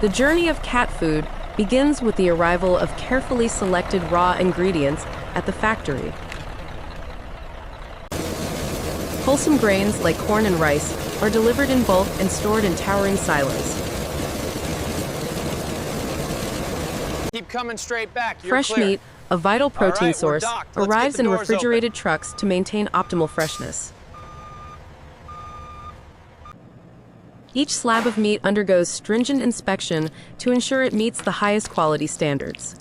The journey of cat food begins with the arrival of carefully selected raw ingredients at the factory. Wholesome grains like corn and rice are delivered in bulk and stored in towering silos. Keep coming straight back. You're Fresh clear. meat, a vital protein All right, we're source, docked. Let's get arrives the in doors refrigerated trucks to maintain optimal freshness. Each slab of meat undergoes stringent inspection to ensure it meets the highest quality standards.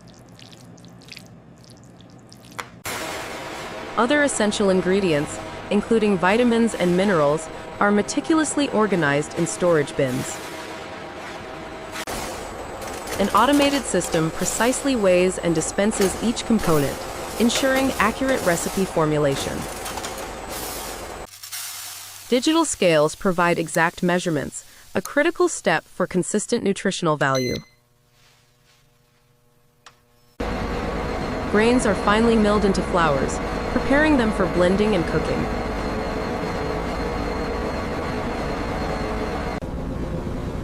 Other essential ingredients, including vitamins and minerals, are meticulously organized in storage bins. An automated system precisely weighs and dispenses each component, ensuring accurate recipe formulation. Digital scales provide exact measurements, a critical step for consistent nutritional value. Grains are finely milled into flours, preparing them for blending and cooking.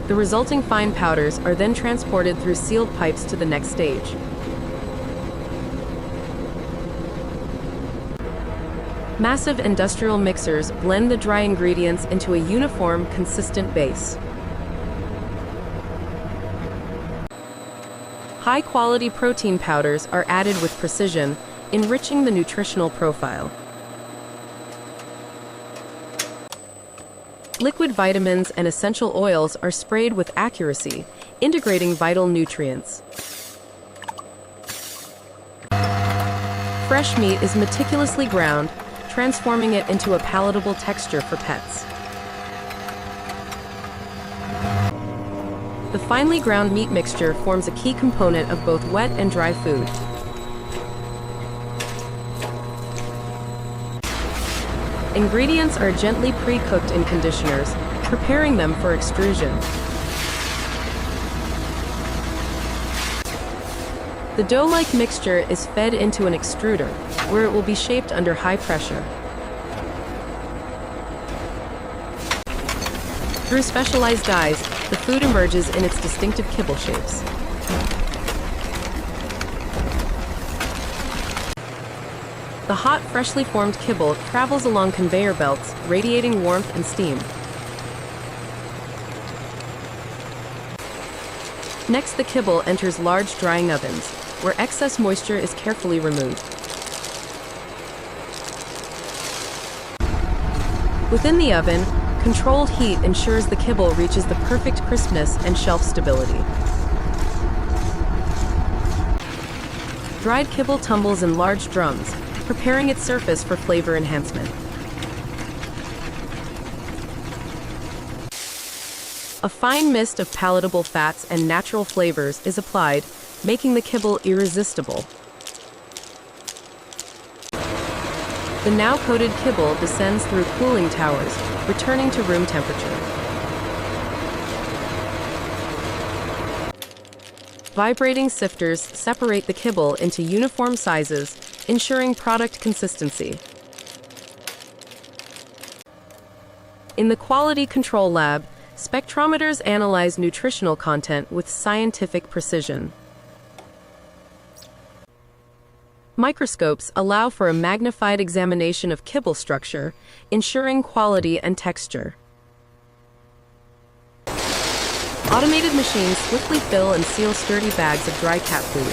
The resulting fine powders are then transported through sealed pipes to the next stage. Massive industrial mixers blend the dry ingredients into a uniform, consistent base. High-quality protein powders are added with precision, enriching the nutritional profile. Liquid vitamins and essential oils are sprayed with accuracy, integrating vital nutrients. Fresh meat is meticulously ground, transforming it into a palatable texture for pets. The finely ground meat mixture forms a key component of both wet and dry food. Ingredients are gently pre-cooked in conditioners, preparing them for extrusion. The dough-like mixture is fed into an extruder, where it will be shaped under high pressure. Through specialized dyes, the food emerges in its distinctive kibble shapes. The hot, freshly formed kibble travels along conveyor belts, radiating warmth and steam. Next, the kibble enters large drying ovens, where excess moisture is carefully removed. Within the oven, controlled heat ensures the kibble reaches the perfect crispness and shelf stability. Dried kibble tumbles in large drums, preparing its surface for flavor enhancement. A fine mist of palatable fats and natural flavors is applied, making the kibble irresistible. The now coated kibble descends through cooling towers, returning to room temperature. Vibrating sifters separate the kibble into uniform sizes, ensuring product consistency. In the quality control lab, spectrometers analyze nutritional content with scientific precision. Microscopes allow for a magnified examination of kibble structure, ensuring quality and texture. Automated machines swiftly fill and seal sturdy bags of dry cat food.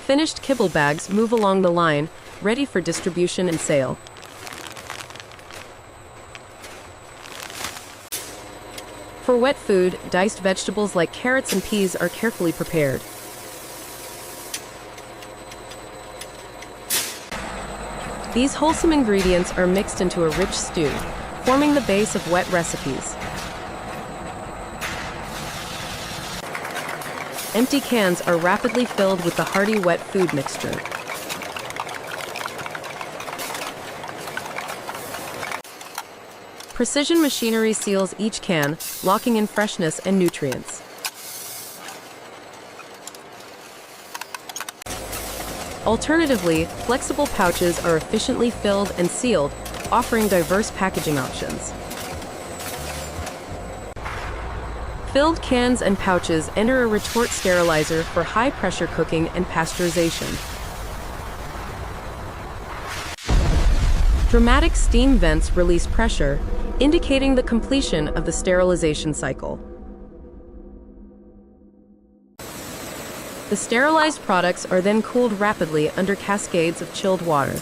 Finished kibble bags move along the line, ready for distribution and sale. For wet food, diced vegetables like carrots and peas are carefully prepared. These wholesome ingredients are mixed into a rich stew, forming the base of wet recipes. Empty cans are rapidly filled with the hearty wet food mixture. Precision machinery seals each can, locking in freshness and nutrients. Alternatively, flexible pouches are efficiently filled and sealed, offering diverse packaging options. Filled cans and pouches enter a retort sterilizer for high-pressure cooking and pasteurization. Dramatic steam vents release pressure, indicating the completion of the sterilization cycle. The sterilized products are then cooled rapidly under cascades of chilled water.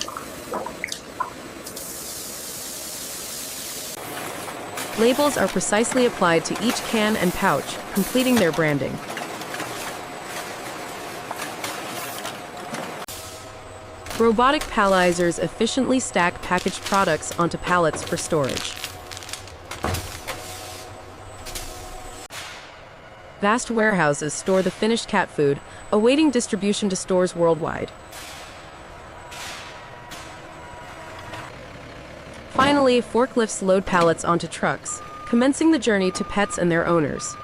Labels are precisely applied to each can and pouch, completing their branding. Robotic palletizers efficiently stack packaged products onto pallets for storage. Vast warehouses store the finished cat food, awaiting distribution to stores worldwide. Finally, forklifts load pallets onto trucks, commencing the journey to pets and their owners.